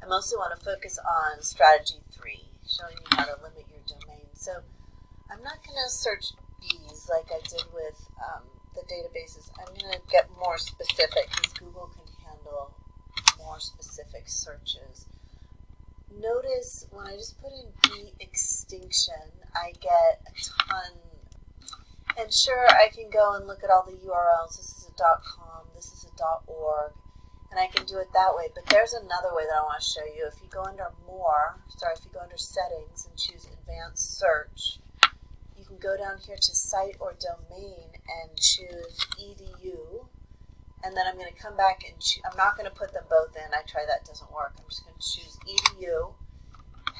mostly want to focus on strategy 3, showing you how to limit your domain. So I'm not going to search bees like I did with the databases. I'm going to get more specific because Google can handle more specific searches. Notice when I just put in bee extinction, I get a ton. And sure, I can go and look at all the URLs. This is a .com, this is a .org, and I can do it that way. But there's another way that I want to show you. If you go under if you go under settings and choose advanced search, you can go down here to site or domain and choose edu. And then I'm going to come back and I'm not going to put them both in. I tried that, doesn't work. I'm just going to choose edu,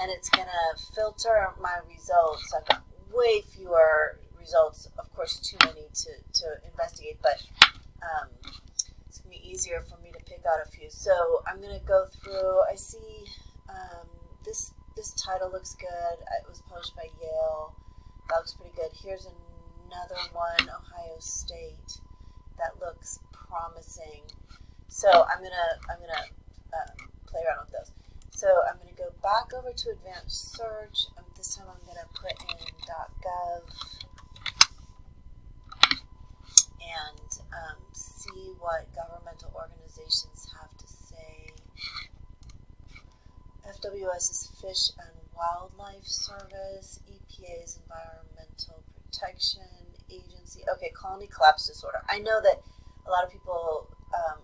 and it's going to filter my results. I've got way fewer results, of course, too many to investigate, but it's going to be easier for me to pick out a few. So I'm going to go through. I see this title looks good. It was published by Yale. That looks pretty good. Here's another one, Ohio State. That looks promising. So I'm gonna play around with those. So I'm gonna go back over to advanced search. This time I'm gonna put in .gov and see what governmental organizations have to say. FWS is Fish and Wildlife Service. EPA is Environmental Protection Agency. Okay, colony collapse disorder. I know that a lot of people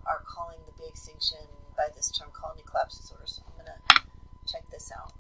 are calling the bee extinction by this term colony collapse disorder, so I'm going to check this out.